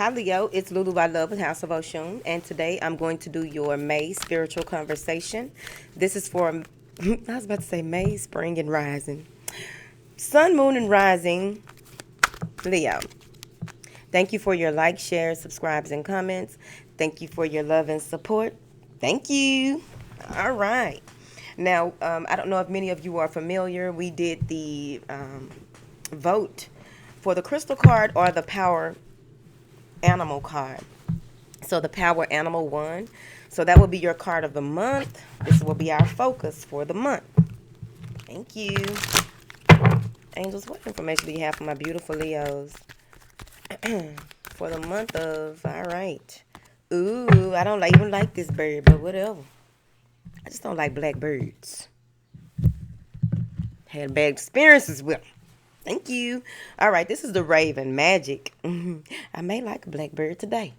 Hi Leo, it's Lulu by Love with House of Oshun, and today I'm going to do your May spiritual conversation. This is for, I was about to say May, Spring, and Rising. Sun, Moon, and Rising, Leo. Thank you for your likes, shares, subscribes, and comments. Thank you for your love and support. Thank you. All right. Now, I don't know if many of you are familiar. We did the vote for the crystal card or the power animal card. So the power animal won. So that will be your card of the month. This will be our focus for the month. Thank you. Angels, what information do you have for my beautiful Leos? For the month of, all right. Ooh, I don't even like this bird, but whatever. I just don't like black birds. Had bad experiences with them. Thank you. All right, this is the Raven Magic. I may like a black bird today.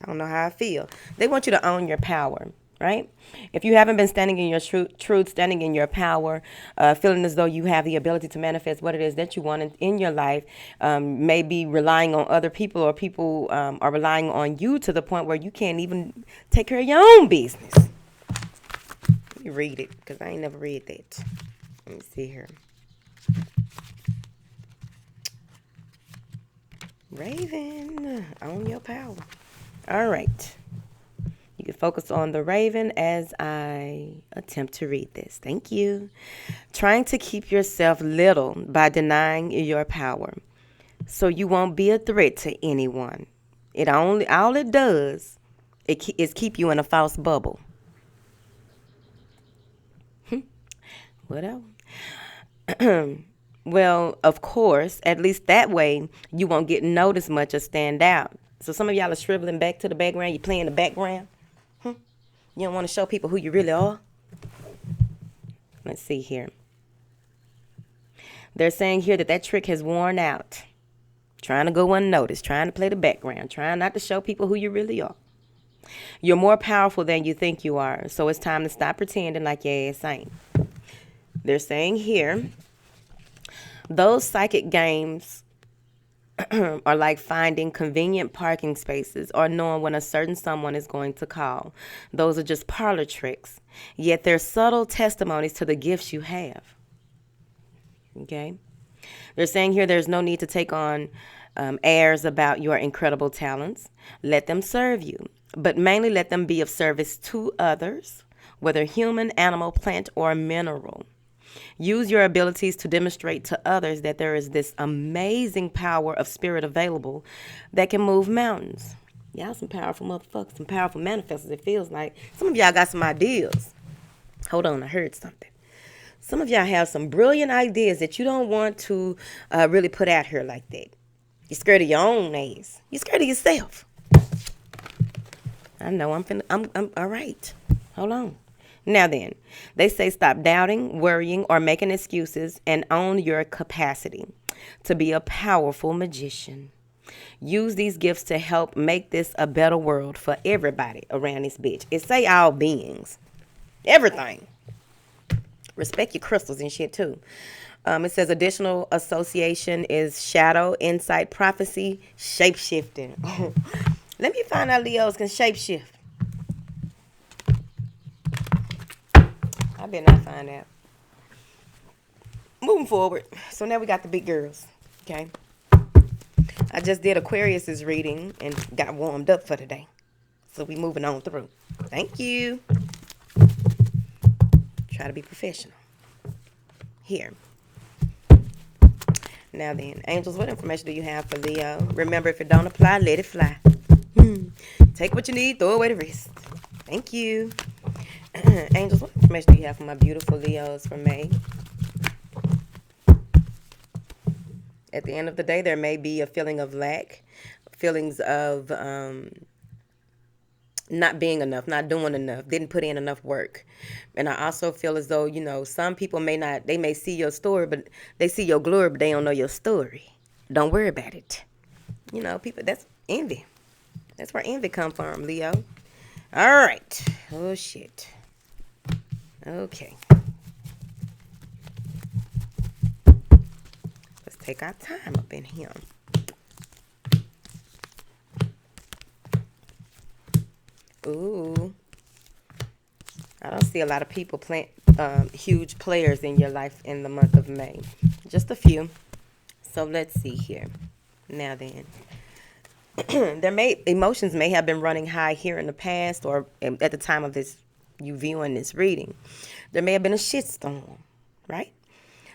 I don't know how I feel. They want you to own your power, right? If you haven't been standing in your truth, standing in your power, feeling as though you have the ability to manifest what it is that you want in your life, maybe relying on other people or people are relying on you to the point where you can't even take care of your own business. Let me read it because I ain't never read that. Let me see here. Raven, own your power. All right. You can focus on the Raven as I attempt to read this. Thank you. Trying to keep yourself little by denying your power, so you won't be a threat to anyone. All it does is keep you in a false bubble. Whatever. Well, of course, at least that way you won't get noticed much or stand out. So some of y'all are shriveling back to the background. You're playing the background. You don't want to show people who you really are. Let's see here. They're saying here that trick has worn out. Trying to go unnoticed, trying to play the background, trying not to show people who you really are. You're more powerful than you think you are, so it's time to stop pretending like your ass ain't. They're saying here, those psychic games are like finding convenient parking spaces or knowing when a certain someone is going to call. Those are just parlor tricks, yet they're subtle testimonies to the gifts you have. Okay? They're saying here there's no need to take on airs about your incredible talents. Let them serve you, but mainly let them be of service to others, whether human, animal, plant, or mineral. Use your abilities to demonstrate to others that there is this amazing power of spirit available that can move mountains. Y'all some powerful motherfuckers, some powerful manifestors, it feels like. Some of y'all got some ideas. Hold on, I heard something. Some of y'all have some brilliant ideas that you don't want to really put out here like that. You're scared of your own ass. You're scared of yourself. I know, I'm all right. Hold on. Now then, they say stop doubting, worrying, or making excuses and own your capacity to be a powerful magician. Use these gifts to help make this a better world for everybody around this bitch. It say all beings. Everything. Respect your crystals and shit too. It says additional association is shadow, insight, prophecy, shape-shifting. Let me find out Leos can shape-shift. I better not find out. Moving forward. So now we got the big girls. Okay. I just did Aquarius's reading and got warmed up for today. So we moving on through. Thank you. Try to be professional. Here. Now then, angels, what information do you have for Leo? Remember, if it don't apply, let it fly. Take what you need, throw away the rest. Thank you. Angels, what information do you have for my beautiful Leos for May? At the end of the day, there may be a feeling of lack, feelings of not being enough, not doing enough, didn't put in enough work. And I also feel as though, some people they may see your story, but they see your glory, but they don't know your story. Don't worry about it. People, that's envy. That's where envy come from, Leo. All right. Oh, shit. Okay. Let's take our time up in here. Ooh, I don't see a lot of people playing huge players in your life in the month of May. Just a few. So let's see here. Now then, emotions may have been running high here in the past, or at the time of this you viewing this reading. There may have been a shitstorm, right?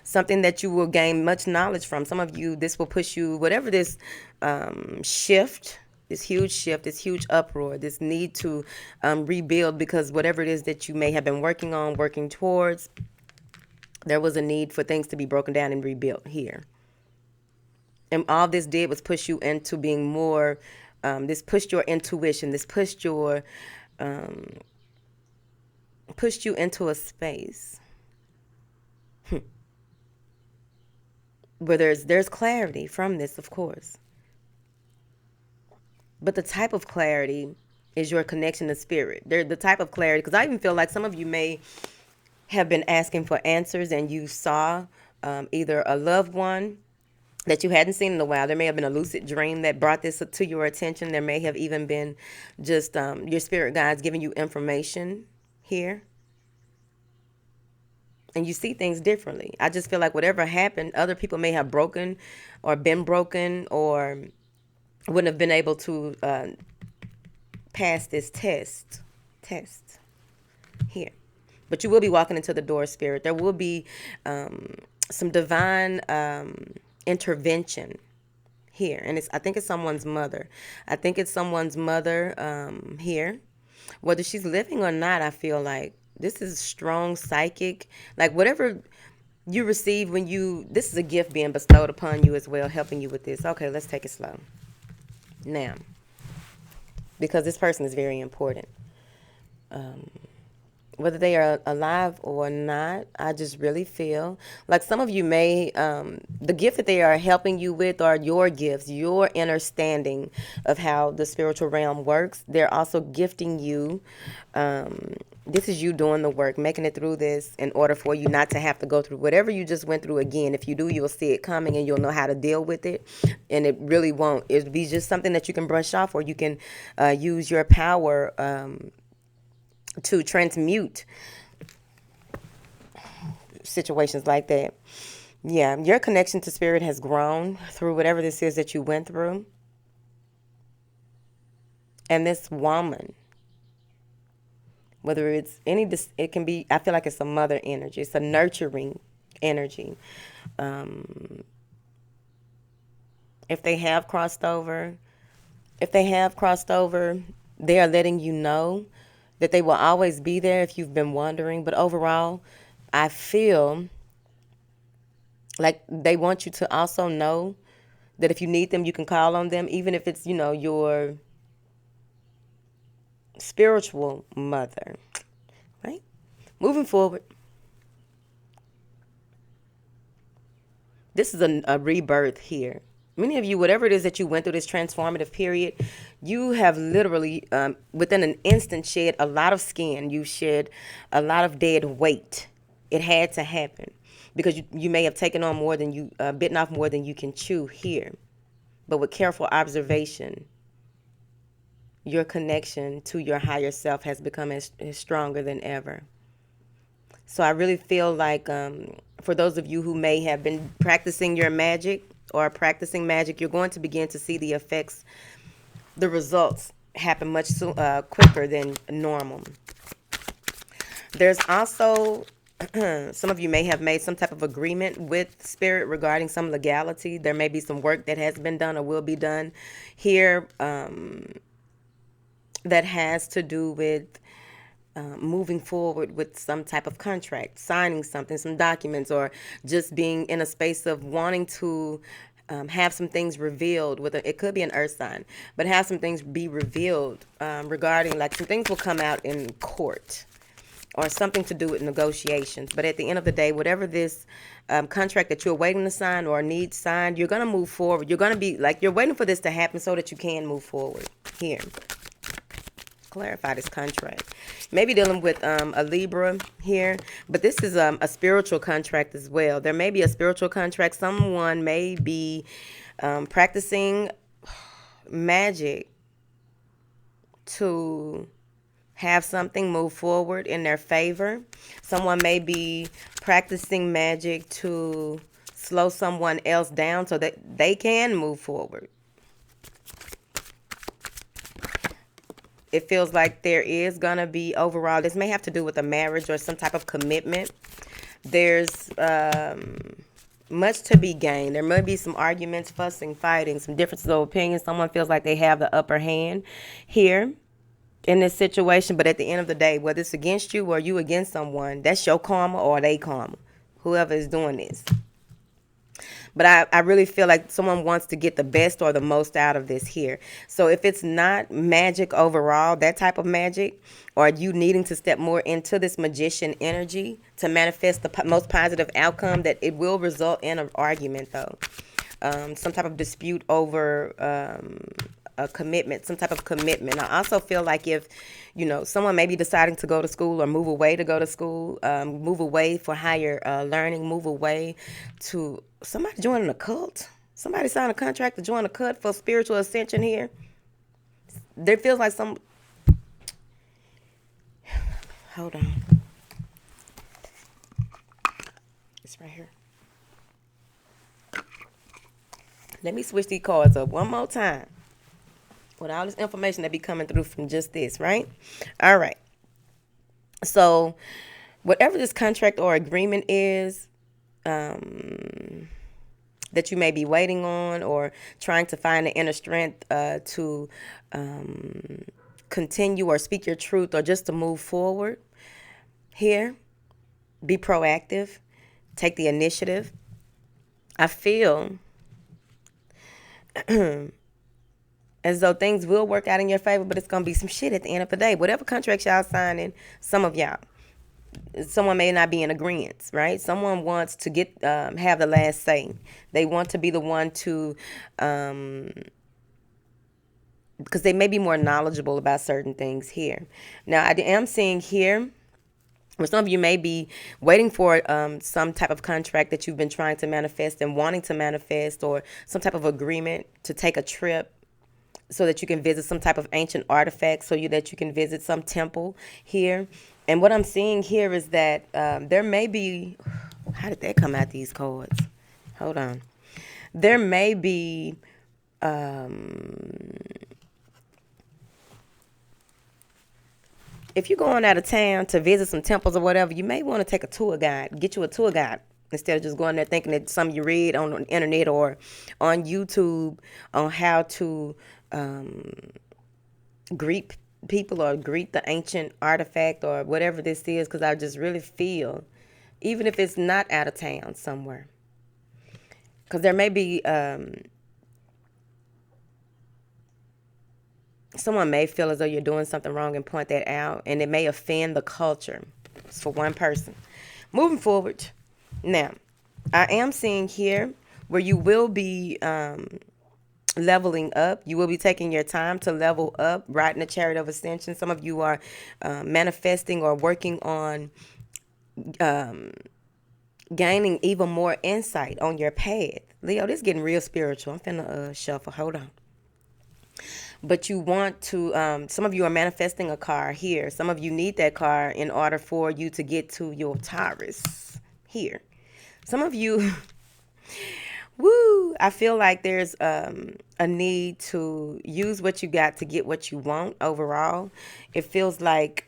Something that you will gain much knowledge from. Some of you, this will push you, whatever this shift, this huge uproar, this need to rebuild, because whatever it is that you may have been working on, working towards, there was a need for things to be broken down and rebuilt here. And all this did was push you into being more, this pushed your intuition, this pushed you into a space where there's clarity from this, of course. But the type of clarity is your connection to spirit. The type of clarity, because I even feel like some of you may have been asking for answers, and you saw either a loved one that you hadn't seen in a while. There may have been a lucid dream that brought this to your attention. There may have even been just your spirit guides giving you information here. And you see things differently. I just feel like whatever happened, other people may have broken or been broken, or wouldn't have been able to pass this test here. But you will be walking into the door, spirit. There will be some divine intervention here. And I think it's someone's mother. I think it's someone's mother here. Whether she's living or not, I feel like this is strong psychic. Like whatever you receive this is a gift being bestowed upon you as well, helping you with this. Okay, let's take it slow. Now, because this person is very important. Whether they are alive or not, I just really feel like some of you may, the gift that they are helping you with are your gifts, your understanding of how the spiritual realm works. They're also gifting you. This is you doing the work, making it through this in order for you not to have to go through whatever you just went through again. If you do, you'll see it coming and you'll know how to deal with it. And it really won't. It'll be just something that you can brush off, or you can use your power to transmute situations like that. Yeah, your connection to spirit has grown through whatever this is that you went through. And this woman, whether it's it can be, I feel like it's a mother energy. It's a nurturing energy. If they have crossed over, they are letting you know that they will always be there if you've been wondering. But overall, I feel like they want you to also know that if you need them, you can call on them, even if it's, your spiritual mother, right? Moving forward. This is a rebirth here. Many of you, whatever it is that you went through this transformative period, you have literally, within an instant, shed a lot of skin. You shed a lot of dead weight. It had to happen because you may have taken on more than you, bitten off more than you can chew here. But with careful observation, your connection to your higher self has become as stronger than ever. So I really feel like for those of you who may have been practicing your magic or practicing magic, you're going to begin to see the effects, the results happen much quicker than normal. There's also, some of you may have made some type of agreement with spirit regarding some legality. There may be some work that has been done or will be done here that has to do with moving forward with some type of contract, signing something, some documents, or just being in a space of wanting to have some things revealed it could be an earth sign, but have some things be revealed regarding, like some things will come out in court or something to do with negotiations. But at the end of the day, whatever this contract that you're waiting to sign or need signed, you're going to move forward. You're going to be like, you're waiting for this to happen so that you can move forward here. Clarify this contract. Maybe dealing with a Libra here, but this is a spiritual contract as well. There may be a spiritual contract. Someone may be practicing magic to have something move forward in their favor. Someone may be practicing magic to slow someone else down so that they can move forward. It feels like there is going to be overall, this may have to do with a marriage or some type of commitment. There's much to be gained. There may be some arguments, fussing, fighting, some differences of opinion. Someone feels like they have the upper hand here in this situation, but at the end of the day, whether it's against you or you against someone, that's your karma or they karma, whoever is doing this. But I really feel like someone wants to get the best or the most out of this here. So if it's not magic overall, that type of magic, or you needing to step more into this magician energy to manifest the most positive outcome, that it will result in an argument though. Some type of dispute over a commitment, some type of commitment. I also feel like if, someone may be deciding to go to school or move away to go to school, move away for higher learning, move away to somebody joining a cult. Somebody signed a contract to join a cult for spiritual ascension here. There feels like some... Hold on. It's right here. Let me switch these cards up one more time. With all this information that be coming through from just this, right? All right. So, whatever this contract or agreement is that you may be waiting on or trying to find the inner strength to continue or speak your truth or just to move forward here, be proactive, take the initiative. I feel as though things will work out in your favor, but it's going to be some shit at the end of the day. Whatever contracts y'all signing, some of y'all, someone may not be in agreement, right? Someone wants to get have the last say. They want to be the one to, because they may be more knowledgeable about certain things here. Now, I am seeing here, or some of you may be waiting for some type of contract that you've been trying to manifest and wanting to manifest, or some type of agreement to take a trip so that you can visit some type of ancient artifact, that you can visit some temple here. And what I'm seeing here is that there may be... How did that come out, these cards? Hold on. There may be... if you're going out of town to visit some temples or whatever, you may want to take a tour guide. Get you a tour guide instead of just going there thinking that something you read on the internet or on YouTube on how to greet people or greet the ancient artifact or whatever this is, because I just really feel, even if it's not out of town somewhere, because there may be someone may feel as though you're doing something wrong and point that out, and it may offend the culture. It's for one person. Moving forward, now I am seeing here where you will be leveling up. You will be taking your time to level up, riding the chariot of ascension. Some of you are manifesting or working on gaining even more insight on your path. Leo, this is getting real spiritual. I'm finna shuffle. Hold on. But you want to, some of you are manifesting a car here. Some of you need that car in order for you to get to your Taurus here. Some of you... Woo! I feel like there's a need to use what you got to get what you want overall. It feels like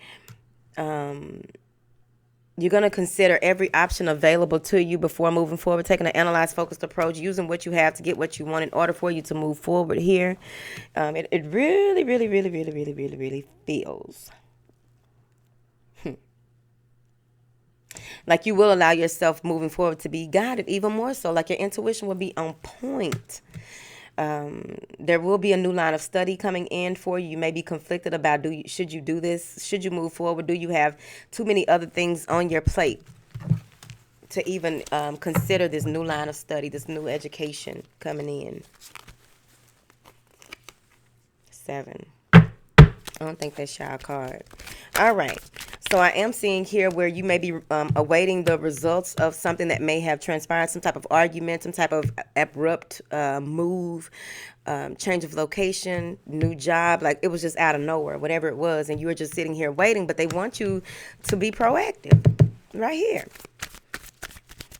you're going to consider every option available to you before moving forward, taking an analyzed, focused approach, using what you have to get what you want in order for you to move forward here. It really, really, really, really, really, really, really feels like you will allow yourself moving forward to be guided even more so, like your intuition will be on point. There will be a new line of study coming in for you. You may be conflicted about should you do this? Should you move forward? Do you have too many other things on your plate to even consider this new line of study, this new education coming in? 7. I don't think that's your card. All right. So I am seeing here where you may be awaiting the results of something that may have transpired, some type of argument, some type of abrupt move, change of location, new job. Like it was just out of nowhere, whatever it was. And you were just sitting here waiting, but they want you to be proactive right here.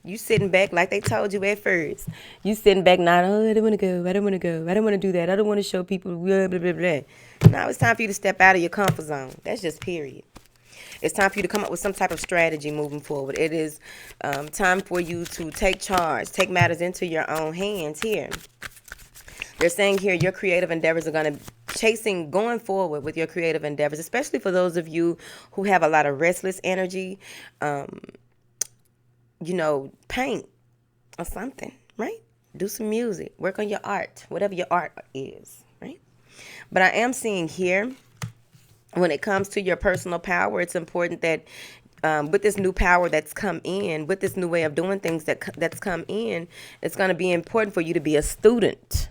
You sitting back like they told you at first. You sitting back now, oh, I don't want to go. I don't want to go. I don't want to do that. I don't want to show people blah, blah, blah, blah. Now it's time for you to step out of your comfort zone. That's just period. It's time for you to come up with some type of strategy moving forward. It is time for you to take charge, take matters into your own hands here. They're saying here your creative endeavors are going to going forward with your creative endeavors, especially for those of you who have a lot of restless energy. Paint or something, right? Do some music, work on your art, whatever your art is, right? But I am seeing here, when it comes to your personal power, it's important that with this new power that's come in, with this new way of doing things that's come in, it's going to be important for you to be a student,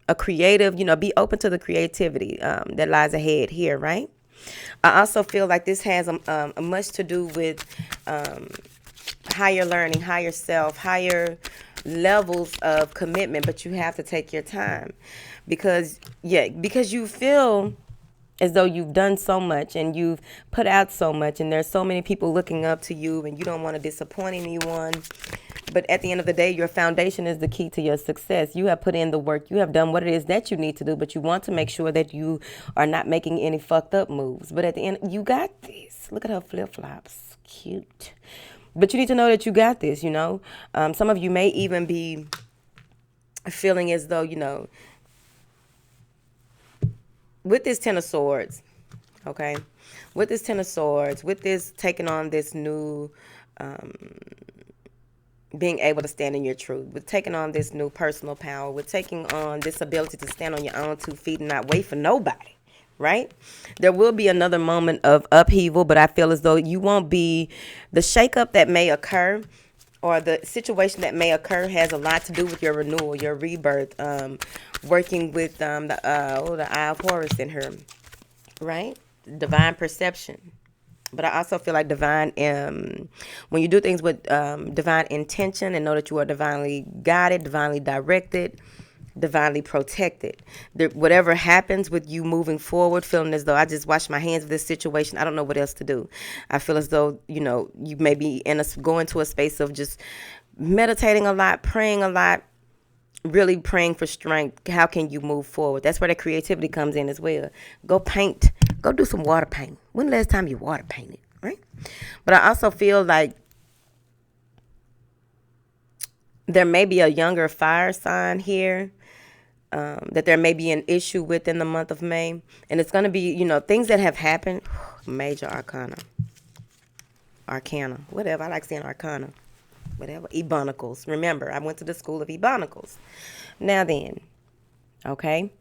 a creative, be open to the creativity that lies ahead here, right? I also feel like this has much to do with higher learning, higher self, higher levels of commitment, but you have to take your time because you feel as though you've done so much and you've put out so much and there's so many people looking up to you and you don't want to disappoint anyone. But at the end of the day, your foundation is the key to your success. You have put in the work. You have done what it is that you need to do, but you want to make sure that you are not making any fucked up moves. But at the end, you got this. Look at her flip-flops. Cute. But you need to know that you got this, Some of you may even be feeling as though, with this Ten of Swords, okay? With this Ten of Swords, with this taking on this new, being able to stand in your truth, with taking on this new personal power, with taking on this ability to stand on your own 2 feet and not wait for nobody. Right? There will be another moment of upheaval, but I feel as though you won't be the shakeup that may occur or the situation that may occur has a lot to do with your renewal, your rebirth, working with the Eye of Horus in her, right? Divine perception. But I also feel like divine, when you do things with divine intention and know that you are divinely guided, divinely directed, divinely protected. Whatever happens with you moving forward, feeling as though I just washed my hands of this situation, I don't know what else to do. I feel as though, you may be going to a space of just meditating a lot, praying a lot, really praying for strength. How can you move forward? That's where the creativity comes in as well. Go paint. Go do some water painting. When the last time you water painted, right? But I also feel like there may be a younger fire sign here that there may be an issue with in the month of May. And it's going to be, things that have happened. Major arcana, whatever. I like saying arcana, whatever. Ebonicals. Remember, I went to the school of Ebonicals. Now then, okay.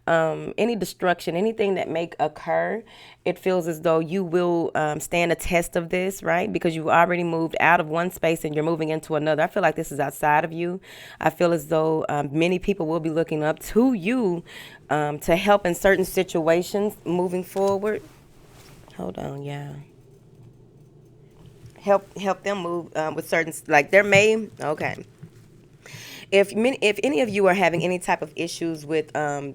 Any destruction, anything that may occur, it feels as though you will stand a test of this, right? Because you've already moved out of one space and you're moving into another. I feel like this is outside of you. I feel as though many people will be looking up to you to help in certain situations moving forward. Hold on, yeah. Help them move with certain, like there may, okay. If any of you are having any type of issues with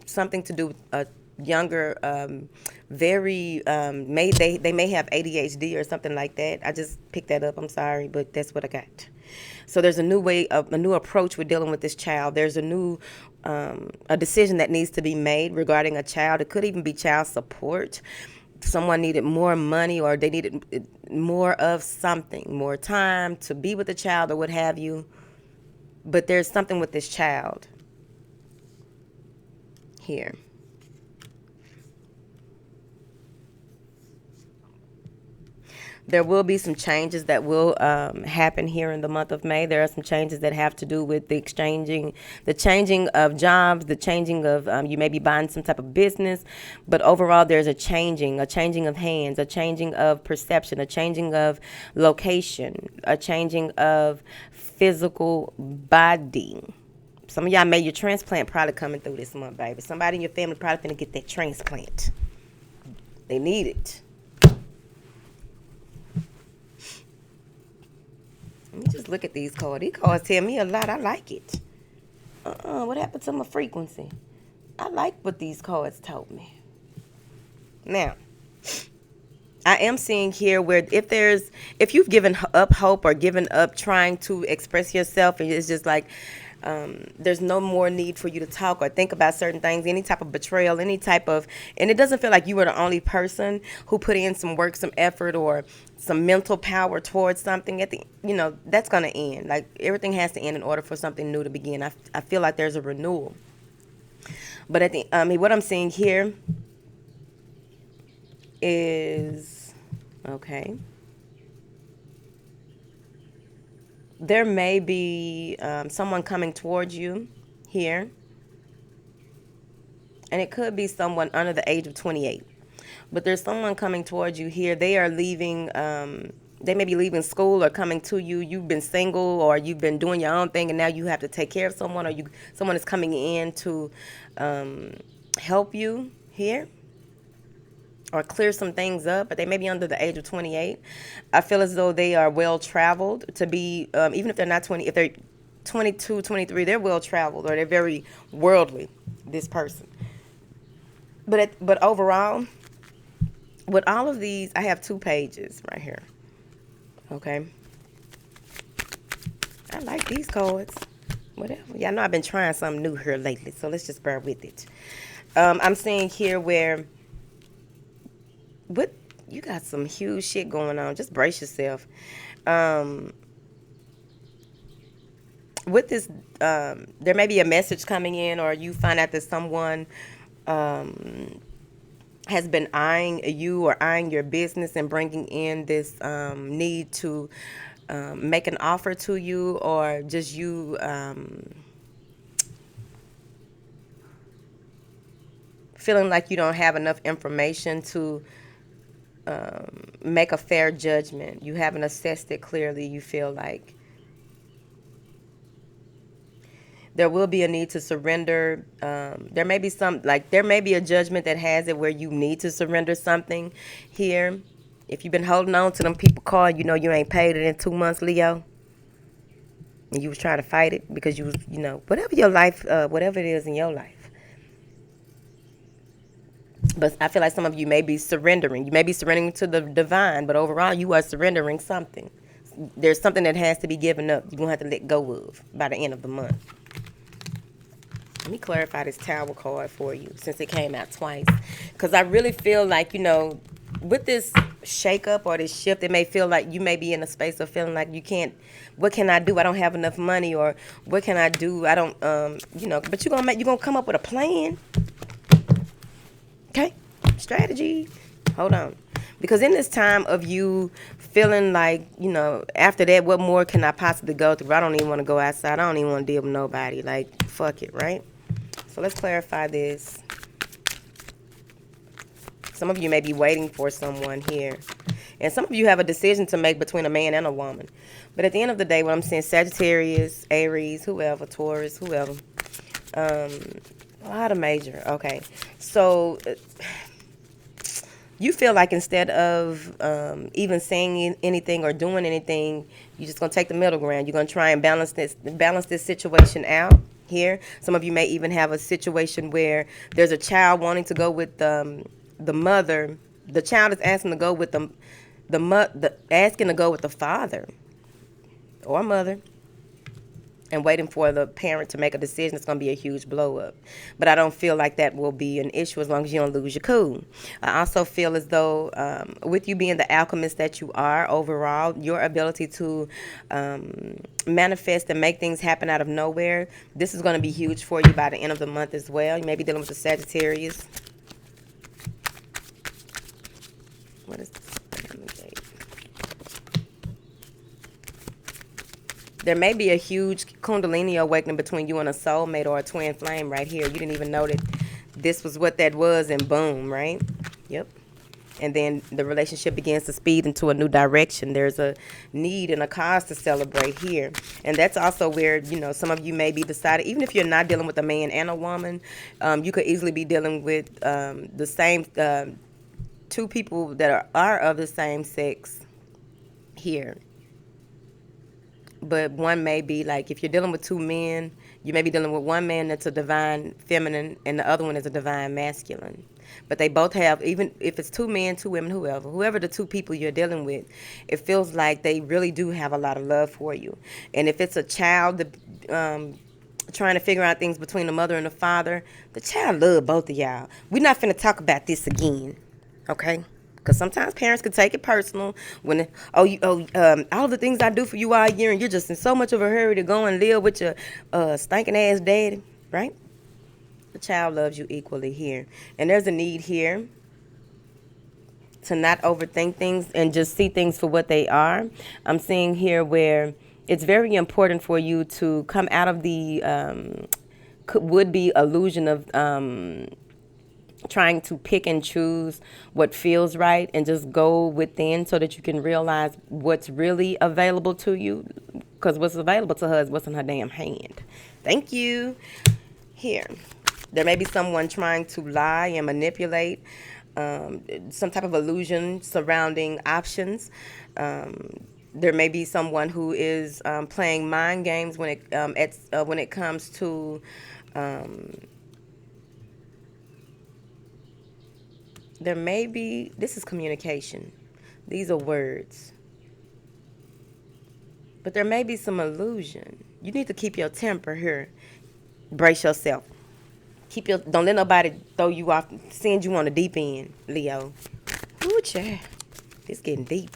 something to do with a younger, they may have ADHD or something like that. I just picked that up. I'm sorry, but that's what I got. So there's a new approach with dealing with this child. There's a decision that needs to be made regarding a child. It could even be child support. Someone needed more money or they needed more of something, more time to be with the child or what have you. But there's something with this child here. There will be some changes that will happen here in the month of May. There are some changes that have to do with the changing of jobs, the changing of, you may be buying some type of business, but overall there's a changing of hands, a changing of perception, a changing of location, a changing of physical body. Some of y'all made your transplant probably coming through this month, baby. Somebody in your family probably finna get that transplant. They need it. Let me just look at these cards. These cards tell me a lot. I like it. What happened to my frequency? I like what these cards told me. Now, I am seeing here where if you've given up hope or given up trying to express yourself, and it's just like there's no more need for you to talk or think about certain things, any type of betrayal, any type of, and it doesn't feel like you were the only person who put in some work, some effort, or some mental power towards something. That's going to end. Like everything has to end in order for something new to begin. I feel like there's a renewal. But what I'm seeing here is, okay, there may be someone coming towards you here, and it could be someone under the age of 28, but there's someone coming towards you here. They are leaving, they may be leaving school or coming to you. You've been single or you've been doing your own thing, and now you have to take care of someone, or someone is coming in to help you here or clear some things up, but they may be under the age of 28. I feel as though they are well traveled to be, even if they're not 20, if they're 22, 23, they're well traveled or they're very worldly, this person. But overall, with all of these, I have 2 pages right here. Okay. I like these cards. Whatever. Y'all know I've been trying something new here lately, so let's just bear with it. I'm seeing here where you got some huge shit going on. Just brace yourself. With this, there may be a message coming in, or you find out that someone has been eyeing you or eyeing your business and bringing in this need to make an offer to you, or just you feeling like you don't have enough information to make a fair judgment. You haven't assessed it clearly. You feel like there will be a need to surrender. There may be a judgment that has it where you need to surrender something here. If you've been holding on to them people card, you ain't paid it in 2 months, Leo, and you was trying to fight it because you was, whatever your life, whatever it is in your life. But I feel like some of you may be surrendering. You may be surrendering to the divine, but overall you are surrendering something. There's something that has to be given up. You're going to have to let go of by the end of the month. Let me clarify this Tower card for you since it came out twice. Because I really feel like, with this shakeup or this shift, it may feel like you may be in a space of feeling like you can't, what can I do? I don't have enough money, or what can I do? I don't, but you're going to come up with a plan. Okay, strategy. Hold on. Because in this time of you feeling like, after that, what more can I possibly go through? I don't even want to go outside. I don't even want to deal with nobody. Like, fuck it, right? So let's clarify this. Some of you may be waiting for someone here. And some of you have a decision to make between a man and a woman. But at the end of the day, what I'm saying, Sagittarius, Aries, whoever, Taurus, whoever. A lot of major. Okay. So you feel like instead of even saying anything or doing anything, you're just going to take the middle ground. You're going to try and balance this situation out here. Some of you may even have a situation where there's a child wanting to go with the mother. The child is asking to go with asking to go with the father or mother, and waiting for the parent to make a decision. It's going to be a huge blow up. But I don't feel like that will be an issue as long as you don't lose your cool. I also feel as though with you being the alchemist that you are overall, your ability to manifest and make things happen out of nowhere, this is going to be huge for you by the end of the month as well. You may be dealing with the Sagittarius. What is this? There may be a huge Kundalini awakening between you and a soulmate or a twin flame right here. You didn't even know that this was what that was, and boom, right? Yep. And then the relationship begins to speed into a new direction. There's a need and a cause to celebrate here. And that's also where, some of you may be decided, even if you're not dealing with a man and a woman, you could easily be dealing with the same two people that are of the same sex here. but one may be like, if you're dealing with two men, you may be dealing with one man that's a divine feminine and the other one is a divine masculine. But they both have, even if it's two men, two women, whoever the two people you're dealing with, it feels like they really do have a lot of love for you. And if it's a child, trying to figure out things between the mother and the father, the child love both of y'all. We're not finna talk about this again, okay? Because sometimes parents can take it personal when, all the things I do for you all year, and you're just in so much of a hurry to go and live with your stinking ass daddy, right? The child loves you equally here. And there's a need here to not overthink things and just see things for what they are. I'm seeing here where it's very important for you to come out of the would-be illusion of trying to pick and choose what feels right and just go within so that you can realize what's really available to you, because what's available to her is what's in her damn hand. Thank you. Here, there may be someone trying to lie and manipulate, some type of illusion surrounding options. There may be someone who is playing mind games when it comes to there may be, this is communication. These are words. But there may be some illusion. You need to keep your temper here. Brace yourself. Don't let nobody throw you off, send you on the deep end, Leo. Ooh, child. It's getting deep.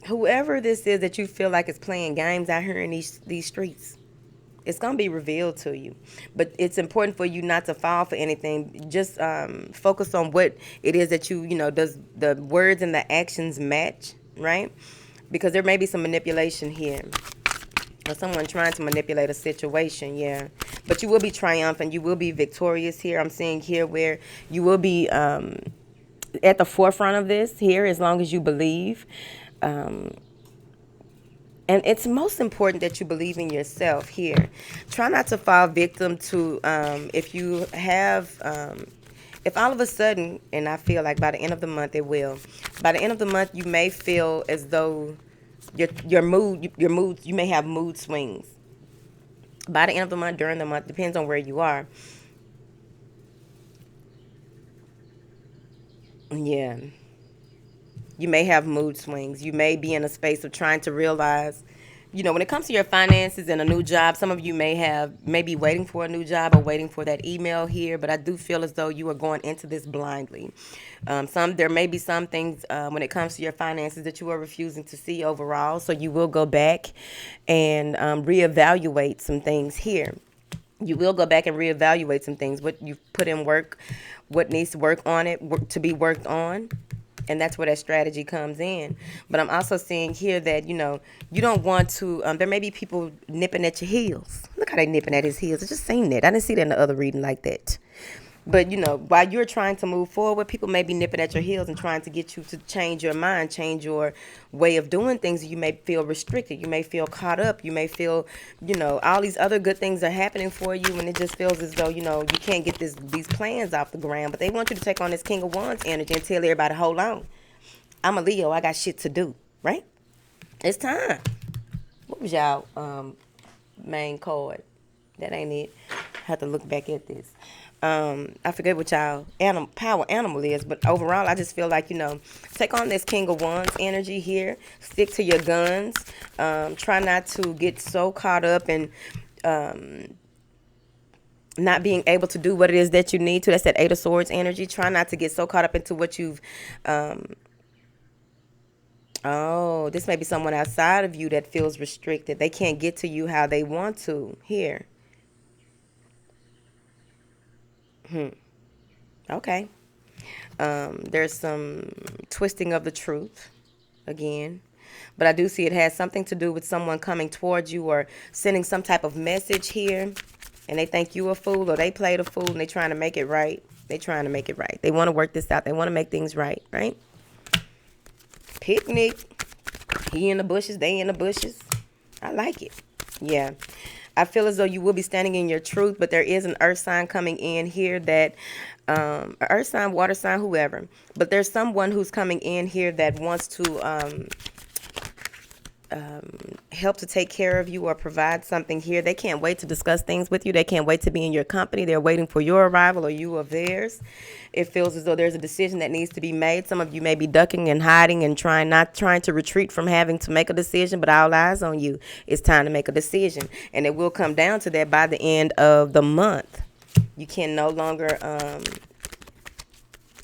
Whoever this is that you feel like is playing games out here in these streets, it's going to be revealed to you. But it's important for you not to fall for anything. Just focus on what it is that does the words and the actions match, right? Because there may be some manipulation here. Or someone trying to manipulate a situation, yeah. But you will be triumphant. You will be victorious here. I'm seeing here where you will be at the forefront of this here as long as you believe. And it's most important that you believe in yourself here. Try not to fall victim to if you have, if all of a sudden, and I feel like by the end of the month it will, by the end of the month you may feel as though your mood, you may have mood swings. By the end of the month, during the month, depends on where you are. Yeah. You may have mood swings. You may be in a space of trying to realize, when it comes to your finances and a new job, some of you may be waiting for a new job or waiting for that email here, but I do feel as though you are going into this blindly. There may be some things when it comes to your finances that you are refusing to see overall, so you will go back and reevaluate some things here. You will go back and reevaluate some things, what you've put in work, what needs to work on it, to be worked on. And that's where that strategy comes in. But I'm also seeing here that, you don't want to, there may be people nipping at your heels. Look how they nipping at his heels. I just seen that. I didn't see that in the other reading like that. But, while you're trying to move forward, people may be nipping at your heels and trying to get you to change your mind, change your way of doing things. You may feel restricted. You may feel caught up. You may feel, all these other good things are happening for you, and it just feels as though, you can't get these plans off the ground. But they want you to take on this King of Wands energy and tell everybody, hold on. I'm a Leo. I got shit to do, right? It's time. What was y'all main card? That ain't it. I have to look back at this. I forget what y'all power animal is, but overall, I just feel like, take on this King of Wands energy here. Stick to your guns. Try not to get so caught up in not being able to do what it is that you need to. That's that Eight of Swords energy. Try not to get so caught up into what you've... this may be someone outside of you that feels restricted. They can't get to you how they want to. Here. Okay. There's some twisting of the truth again. But I do see it has something to do with someone coming towards you or sending some type of message here. And they think you a fool or they played a fool and they trying to make it right. They trying to make it right. They want to work this out. They want to make things right, right? Picnic. He in the bushes. They in the bushes. I like it. Yeah. I feel as though you will be standing in your truth, but there is an earth sign coming in here that, a earth sign, water sign, whoever. But there's someone who's coming in here that wants to help to take care of you or provide something here. They can't wait to discuss things with you. They can't wait to be in your company. They're waiting for your arrival or you of theirs. It feels as though there's a decision that needs to be made. Some of you may be ducking and hiding and not trying to retreat from having to make a decision, but all eyes on you. It's time to make a decision. And it will come down to that by the end of the month. You can no longer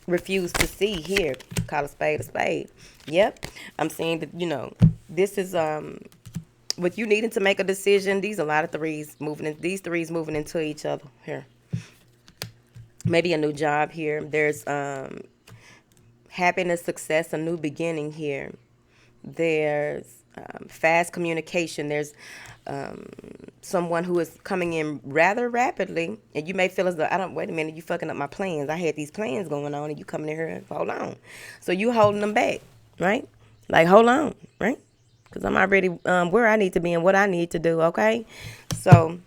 refuse to see here. Call a spade a spade. Yep. I'm saying that, this is with you needing to make a decision. These are a lot of threes moving in, these threes moving into each other here. Maybe a new job here. There's happiness, success, a new beginning here. There's fast communication. There's someone who is coming in rather rapidly, and you may feel as though, wait a minute, you fucking up my plans. I had these plans going on, and you coming in here and hold on. So you holding them back, right? Like, hold on, right? Because I'm already where I need to be and what I need to do, okay? So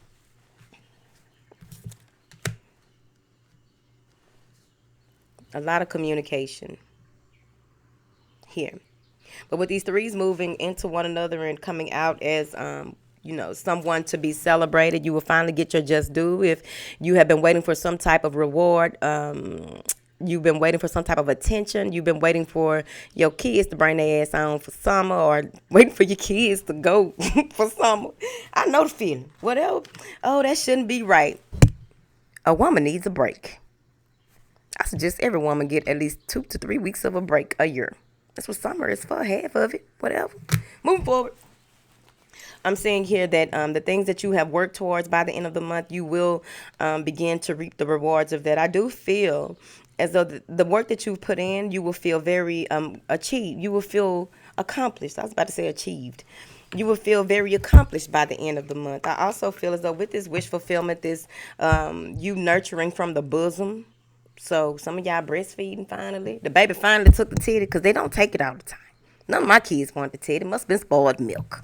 a lot of communication here. But with these threes moving into one another and coming out as, someone to be celebrated, you will finally get your just due. If you have been waiting for some type of reward, you've been waiting for some type of attention, you've been waiting for your kids to bring their ass on for summer, or waiting for your kids to go for summer. I know the feeling. Whatever. Oh, that shouldn't be right. A woman needs a break. I suggest every woman get at least 2 to 3 weeks of a break a year. That's what summer is for, half of it, whatever. Moving forward. I'm seeing here that the things that you have worked towards by the end of the month, you will begin to reap the rewards of that. I do feel as though the work that you've put in, you will feel very achieved. You will feel accomplished. I was about to say achieved. You will feel very accomplished by the end of the month. I also feel as though with this wish fulfillment, this you nurturing from the bosom. So some of y'all breastfeeding finally. The baby finally took the titty, because they don't take it all the time. None of my kids want the titty. It must have been spoiled milk.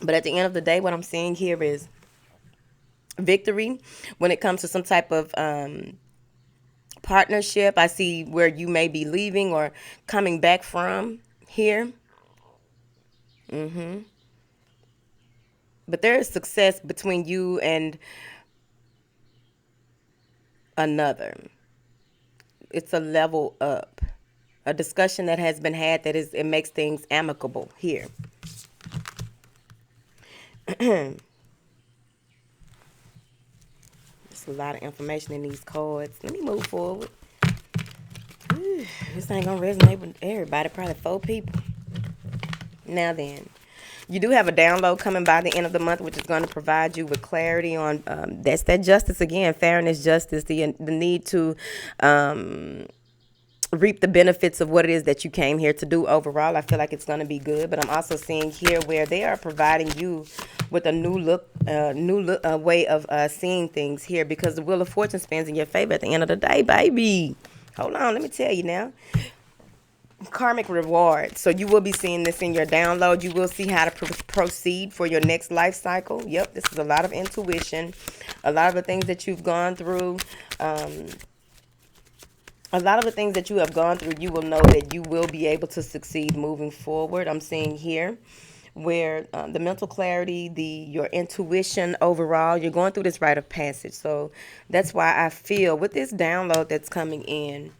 But at the end of the day, what I'm seeing here is victory when it comes to some type of partnership. I see where you may be leaving or coming back from here. But there is success between you and another. It's a level up. A discussion that has been had it makes things amicable here. There's a lot of information in these cards. Let me move forward. This ain't gonna resonate with everybody, probably 4 people. Now then, you do have a download coming by the end of the month, which is going to provide you with clarity on that's that justice again, fairness, justice, the need to reap the benefits of what it is that you came here to do overall. I feel like it's going to be good, but I'm also seeing here where they are providing you with a new way of seeing things here, because the Wheel of Fortune spins in your favor at the end of the day, baby. Hold on, let me tell you now. Karmic reward. So you will be seeing this in your download. You will see how to proceed for your next life cycle. Yep, this is a lot of intuition. A lot of the things that you've gone through. A lot of the things that you have gone through, you will know that you will be able to succeed moving forward. I'm seeing here where the mental clarity, your intuition overall, you're going through this rite of passage. So that's why I feel with this download that's coming in,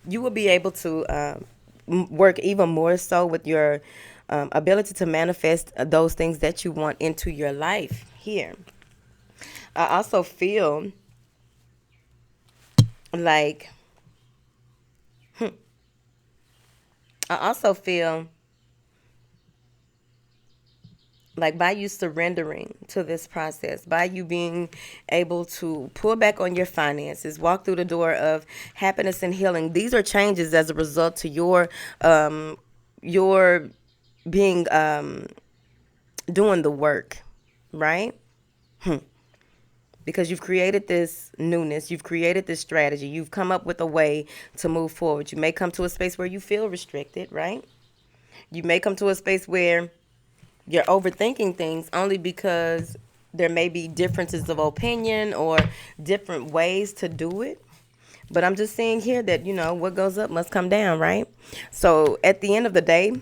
you will be able to work even more so with your ability to manifest those things that you want into your life here. I also feel like by you surrendering to this process, by you being able to pull back on your finances, walk through the door of happiness and healing. These are changes as a result to your being doing the work, right? Because you've created this newness, you've created this strategy, you've come up with a way to move forward. You may come to a space where you feel restricted, right? You may come to a space where You're overthinking things only because there may be differences of opinion or different ways to do it. But I'm just saying here that, what goes up must come down, right? So at the end of the day,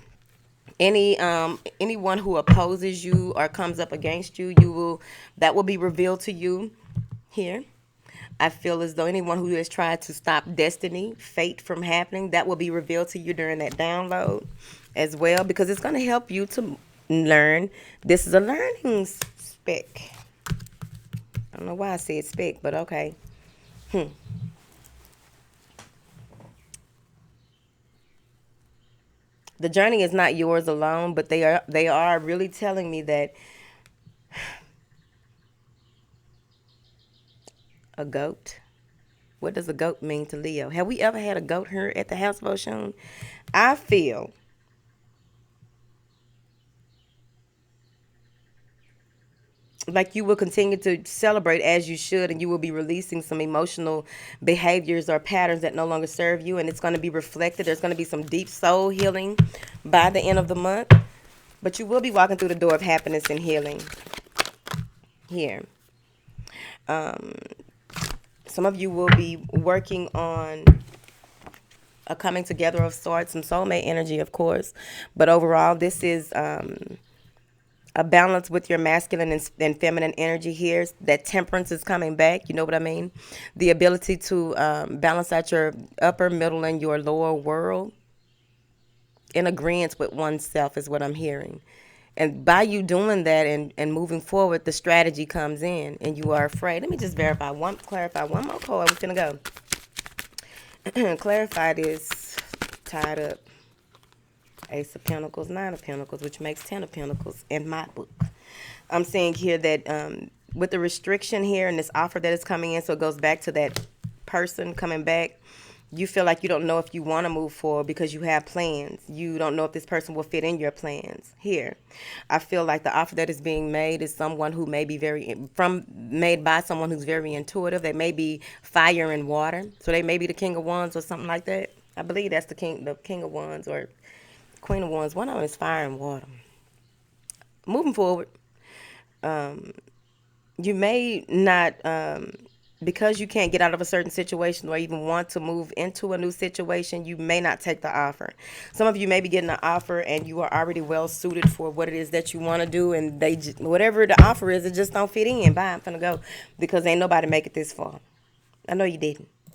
anyone who opposes you or comes up against you, that will be revealed to you here. I feel as though anyone who has tried to stop destiny, fate from happening, that will be revealed to you during that download as well, because it's going to help you to learn. This is a learning spec. I don't know why I said spec, but okay. The journey is not yours alone, but they are really telling me that a goat. What does a goat mean to Leo? Have we ever had a goat here at the House of Oshun? I feel like you will continue to celebrate as you should, and you will be releasing some emotional behaviors or patterns that no longer serve you, and it's going to be reflected. There's going to be some deep soul healing by the end of the month, but you will be walking through the door of happiness and healing here. Some of you will be working on a coming together of sorts, some soulmate energy, of course, but overall, this is a balance with your masculine and feminine energy here. That temperance is coming back. You know what I mean? The ability to balance out your upper, middle, and your lower world in agreement with oneself is what I'm hearing. And by you doing that and moving forward, the strategy comes in and you are afraid. Let me just clarify one more card. We're going to go. Clarify this. Tied up. Ace of Pentacles, Nine of Pentacles, which makes Ten of Pentacles in my book. I'm saying here that with the restriction here and this offer that is coming in, so it goes back to that person coming back, you feel like you don't know if you want to move forward because you have plans. You don't know if this person will fit in your plans. Here, I feel like the offer that is being made is someone who may be made by someone who's very intuitive. They may be fire and water, so they may be the King of Wands or something like that. I believe that's the King of Wands or Queen of Wands. One of them is fire and water. Moving forward, you may not, because you can't get out of a certain situation or even want to move into a new situation, you may not take the offer. Some of you may be getting an offer and you are already well suited for what it is that you want to do, and whatever the offer is, it just don't fit in. Bye, I'm finna go, because ain't nobody make it this far. I know you didn't.